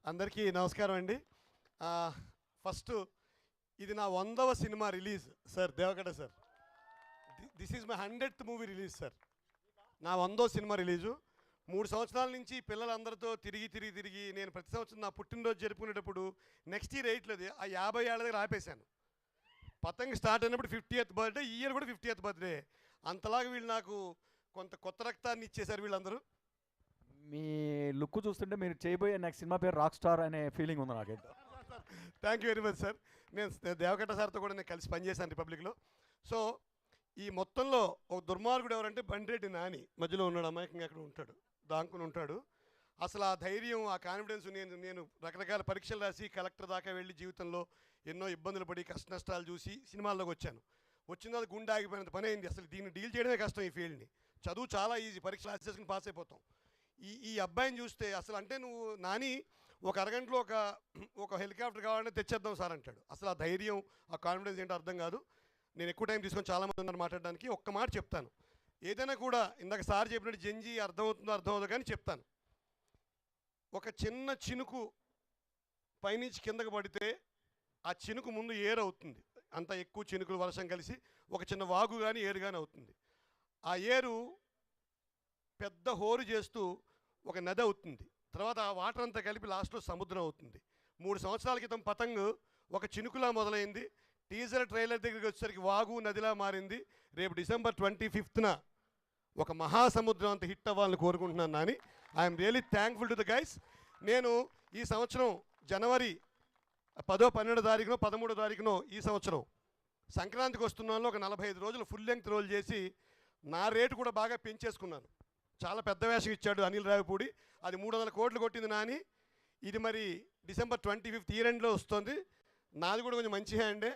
అందరికీ నమస్కారం అండి. ఫస్ట్ ఇది నా 100వ సినిమా రిలీజ్ సార్. దేవగడ్డ sir, this is my 100th movie release sir. నా 100వ సినిమా రిలీజు. 3 సంవత్సరాల నుంచి పిల్లలందరితో తిరిగి నేను ప్రతి సంవత్సరం నా పుట్టినరోజు జరుపుకునేటప్పుడు నెక్స్ట్ ఇయర్ 8లోది ఆ 50 ఏళ్ళ దగ్గర ఆపేశాను. పతంగ స్టార్ట్ అయినప్పుడు 50th బర్త్డే, ఈ ఇయర్ కూడా 50th బర్త్డే. అంతలాగా వీళ్ళు నాకు కొంత కొత్త రక్తాన్ని ఇచ్చేశారు వీళ్ళందరూ. మీ లుక్ చూస్తుంటే మీరు చేయబోయే నెక్స్ట్ సినిమా పేరు రాక్ స్టార్ అనే ఫీలింగ్ ఉంది నాకు. Thank you very much sir. నేను దేవగడ్డ సార్తో కూడా నేను కలిసి పనిచేశాను రిపబ్లిక్లో. సో ఈ మొత్తంలో ఒక దుర్మార్గుడు ఎవరంటే బండిరెడ్డి నాని మధ్యలో ఉన్నాడు, అమాయకంగా అక్కడ ఉంటాడు, దాంకుని ఉంటాడు. అసలు ఆ ధైర్యం, ఆ కాన్ఫిడెన్స్, నేను రకరకాల పరీక్షలు రాసి కలెక్టర్ దాకా వెళ్ళి జీవితంలో ఎన్నో ఇబ్బందులు పడి కష్ట నష్టాలు చూసి సినిమాల్లోకి వచ్చాను. వచ్చిన తర్వాత గుండె ఆగిపోయినంత పని అయింది. అసలు దీన్ని డీల్ చేయడమే కష్టం ఈ ఫీల్డ్ని. చదువు చాలా ఈజీ, పరీక్షలు రాసి చేసుకుని పాస్ అయిపోతాం. ఈ అబ్బాయిని చూస్తే అసలు అంటే నువ్వు నాని ఒక అరగంటలో ఒక హెలికాప్టర్ కావాలంటే తెచ్చేద్దాం సార్ అంటాడు. అసలు ఆ ధైర్యం, ఆ కాన్ఫిడెన్స్ ఏంటో అర్థం కాదు. నేను ఎక్కువ టైం తీసుకొని చాలామంది ఉన్నారు మాట్లాడడానికి. ఒక్క మాట చెప్తాను, ఏదైనా కూడా ఇందాక సార్ చెప్పినట్టు జంజీ అర్థమవుతుందో కానీ చెప్తాను. ఒక చిన్న చినుకు పైనుంచి కిందకు పడితే ఆ చినుకు ముందు ఏరు అవుతుంది. అంత ఎక్కువ చినుకులు వర్షం కలిసి ఒక చిన్న వాగు కానీ ఏరు కానీ అవుతుంది. ఆ ఏరు పెద్ద హోరు చేస్తూ ఒక నది అవుతుంది. తర్వాత ఆ వాటర్ అంతా కలిపి లాస్ట్లో సముద్రం అవుతుంది. 3 సంవత్సరాల క్రితం పతంగ్ ఒక చినుకులా మొదలైంది. టీజర్ ట్రైలర్ దగ్గరికి వచ్చేసరికి వాగు నదిలా మారింది. రేపు December 25న ఒక మహాసముద్రం అంత హిట్ అవ్వాలని కోరుకుంటున్నాను Nani. I'm really thankful to the guys. నేను ఈ సంవత్సరం జనవరి 10, 12 తారీఖునో 13 తారీఖునో ఈ సంవత్సరం సంక్రాంతికి వస్తున్నాను. ఒక 45 రోజులు ఫుల్ లెంగ్త్ రోల్ చేసి నా రేటు కూడా బాగా పెంచేసుకున్నాను. చాలా పెద్ద వేషం ఇచ్చాడు అనిల్ రావిపూడి. అది 300 కోట్లు కొట్టింది నాని. ఇది మరి December 25th ఇయర్ ఎండ్లో వస్తుంది. నాది కూడా కొంచెం మంచి హ్యాండే.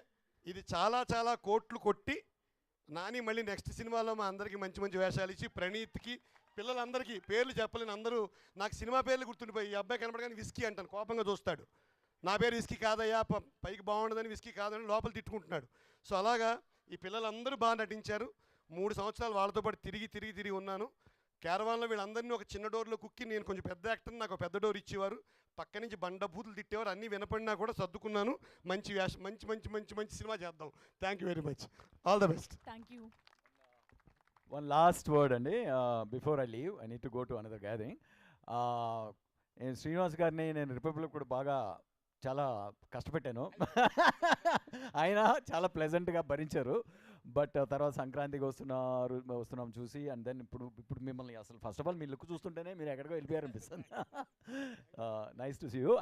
ఇది చాలా చాలా కోట్లు కొట్టి నాని మళ్ళీ నెక్స్ట్ సినిమాలో మా అందరికీ మంచి మంచి వేషాలు ఇచ్చి, ప్రణీత్కి, పిల్లలందరికీ పేర్లు చెప్పలేని అందరూ నాకు సినిమా పేర్లు గుర్తుండిపోయి. ఈ అబ్బాయి కనపడగానే విస్కీ అంటాను, కోపంగా చూస్తాడు. నా పేరు విస్కీ కాదయ్యా, పైకి బాగుండదని విస్కీ కాదని లోపల తిట్టుకుంటున్నాడు. సో అలాగా ఈ పిల్లలందరూ బాగా నటించారు. 3 సంవత్సరాలు వాళ్ళతో పాటు తిరిగి ఉన్నాను. క్యారవాన్లో వీళ్ళందరినీ ఒక చిన్న డోర్లో కుక్కి, నేను కొంచెం పెద్ద యాక్టర్, నాకు పెద్ద డోర్ ఇచ్చేవారు. పక్క నుంచి బండబూతులు తిట్టేవారు. అన్నీ వినపడినా కూడా సర్దుకున్నాను. మంచి వేషం, మంచి మంచి మంచి మంచి సినిమా చేద్దాం. Thank you very much. All the best. Thank you. One last word అండి. Before I leave I need to go to another gathering. నేను శ్రీనివాస్ గారిని నేను రిపబ్లిక్ కూడా బాగా చాలా కష్టపెట్టాను. ఆయన చాలా ప్లెజెంట్గా భరించారు. బట్ తర్వాత సంక్రాంతికి వస్తున్నాం చూసి, అండ్ దెన్ ఇప్పుడు మిమ్మల్ని అసలు ఫస్ట్ ఆఫ్ ఆల్ మీ లుక్ చూస్తుంటేనే మీరు ఎక్కడికో వెళ్ళిపోయారనిపిస్తుంది. Nice to see you.